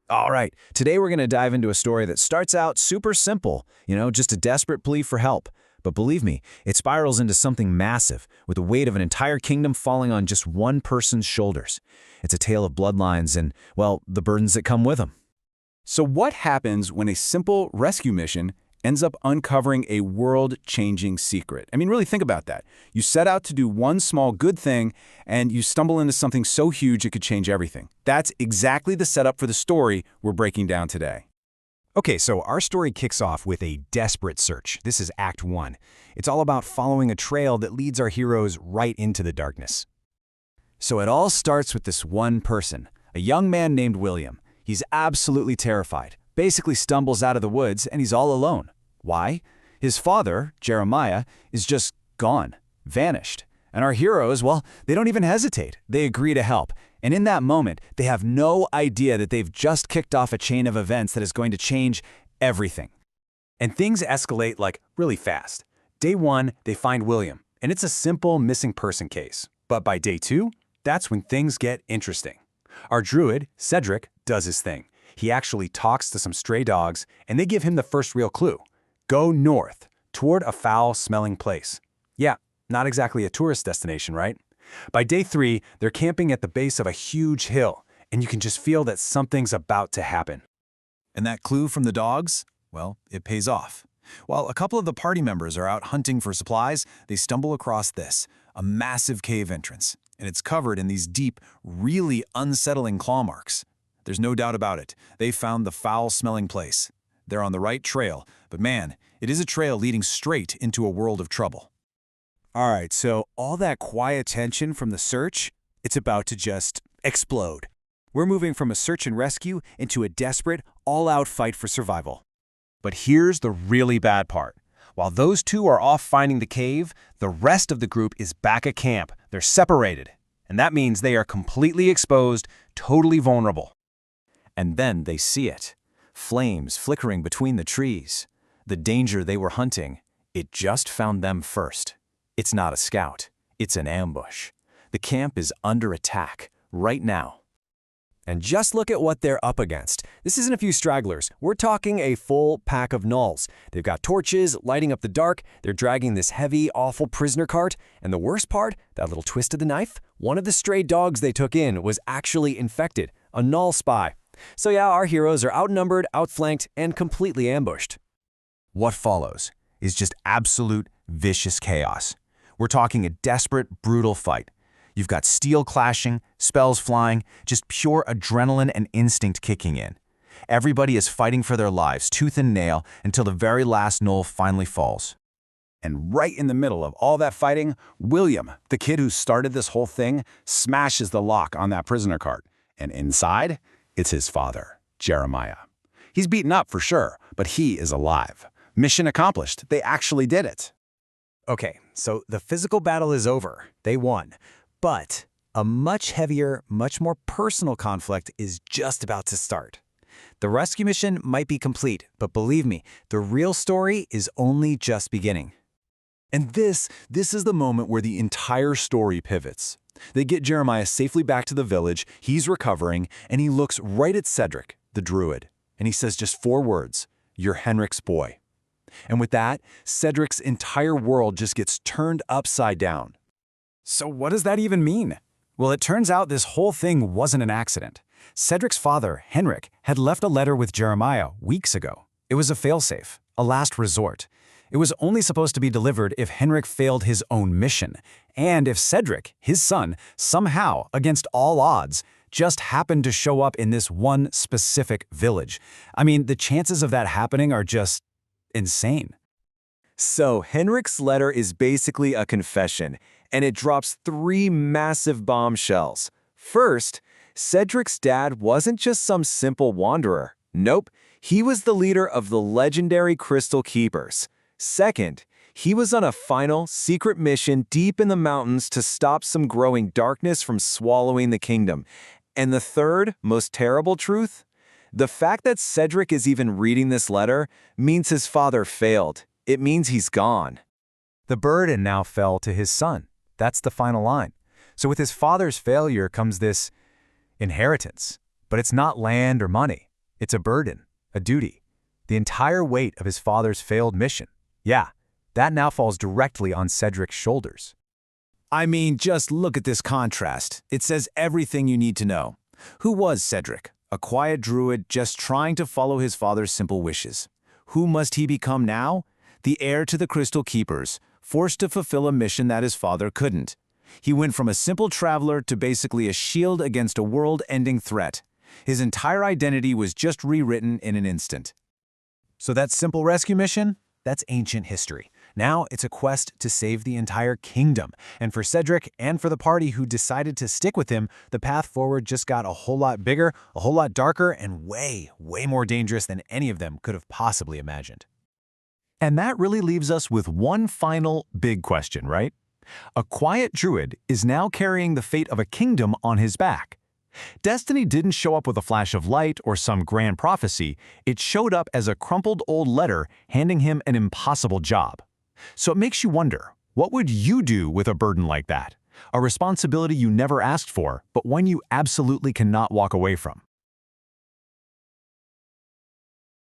All right, today we're going to dive into a story that starts out super simple, just a desperate plea for help. But believe me, it spirals into something massive, with the weight of an entire kingdom falling on just one person's shoulders. It's a tale of bloodlines and, well, the burdens that come with them. So what happens when a simple rescue mission ends up uncovering a world-changing secret? I mean, really think about that. You set out to do one small good thing, and you stumble into something so huge it could change everything. That's exactly the setup for the story we're breaking down today. Okay, so our story kicks off with a desperate search. This is Act 1. It's all about following a trail that leads our heroes right into the darkness. So it all starts with this one person, a young man named William. He's absolutely terrified, basically stumbles out of the woods, and he's all alone. Why? His father, Jeremiah, is just gone, vanished. And our heroes, well, they don't even hesitate. They agree to help. And in that moment, they have no idea that they've just kicked off a chain of events that is going to change everything. And things escalate like really fast. Day 1, they find William, and it's a simple missing person case. But by day 2, that's when things get interesting. Our druid, Cedric, does his thing. He actually talks to some stray dogs, and they give him the first real clue. Go north, toward a foul-smelling place. Yeah, not exactly a tourist destination, right? By day 3, they're camping at the base of a huge hill, and you can just feel that something's about to happen. And that clue from the dogs? Well, it pays off. While a couple of the party members are out hunting for supplies, they stumble across this, a massive cave entrance, and it's covered in these deep, really unsettling claw marks. There's no doubt about it. They found the foul-smelling place. They're on the right trail, but man, it is a trail leading straight into a world of trouble. All right, so all that quiet tension from the search, it's about to just explode. We're moving from a search and rescue into a desperate, all-out fight for survival. But here's the really bad part. While those two are off finding the cave, the rest of the group is back at camp. They're separated. And that means they are completely exposed, totally vulnerable. And then they see it. Flames flickering between the trees. The danger they were hunting, it just found them first. It's not a scout. It's an ambush. The camp is under attack right now. And just look at what they're up against. This isn't a few stragglers. We're talking a full pack of gnolls. They've got torches, lighting up the dark. They're dragging this heavy, awful prisoner cart. And the worst part, that little twist of the knife, one of the stray dogs they took in was actually infected, a gnoll spy. So yeah, our heroes are outnumbered, outflanked, and completely ambushed. What follows is just absolute vicious chaos. We're talking a desperate, brutal fight. You've got steel clashing, spells flying, just pure adrenaline and instinct kicking in. Everybody is fighting for their lives, tooth and nail, until the very last gnoll finally falls. And right in the middle of all that fighting, William, the kid who started this whole thing, smashes the lock on that prisoner cart. And inside, it's his father, Jeremiah. He's beaten up for sure, but he is alive. Mission accomplished. They actually did it. Okay, so the physical battle is over. They won. But a much heavier, much more personal conflict is just about to start. The rescue mission might be complete, but believe me, the real story is only just beginning. And this is the moment where the entire story pivots. They get Jeremiah safely back to the village, he's recovering, and he looks right at Cedric, the druid, and he says just 4 words, "You're Henric's boy." And with that, Cedric's entire world just gets turned upside down. So what does that even mean? Well, it turns out this whole thing wasn't an accident. Cedric's father, Henrik, had left a letter with Jeremiah weeks ago. It was a failsafe, a last resort. It was only supposed to be delivered if Henrik failed his own mission, and if Cedric, his son, somehow, against all odds, just happened to show up in this one specific village. I mean, the chances of that happening are just insane. So Henrik's letter is basically a confession, and it drops 3 massive bombshells. First, Cedric's dad wasn't just some simple wanderer. Nope, he was the leader of the legendary Crystal Keepers. Second, he was on a final, secret mission deep in the mountains to stop some growing darkness from swallowing the kingdom. And the third, most terrible truth? The fact that Cedric is even reading this letter means his father failed. It means he's gone. The burden now fell to his son. That's the final line. So with his father's failure comes this inheritance. But it's not land or money. It's a burden, a duty, the entire weight of his father's failed mission. Yeah, that now falls directly on Cedric's shoulders. I mean, just look at this contrast. It says everything you need to know. Who was Cedric? A quiet druid just trying to follow his father's simple wishes. Who must he become now? The heir to the Crystal Keepers, forced to fulfill a mission that his father couldn't. He went from a simple traveler to basically a shield against a world-ending threat. His entire identity was just rewritten in an instant. So that simple rescue mission? That's ancient history. Now it's a quest to save the entire kingdom. And for Cedric and for the party who decided to stick with him, the path forward just got a whole lot bigger, a whole lot darker, and way, way more dangerous than any of them could have possibly imagined. And that really leaves us with one final big question, right? A quiet druid is now carrying the fate of a kingdom on his back. Destiny didn't show up with a flash of light or some grand prophecy. It showed up as a crumpled old letter handing him an impossible job. So it makes you wonder, what would you do with a burden like that? A responsibility you never asked for, but one you absolutely cannot walk away from.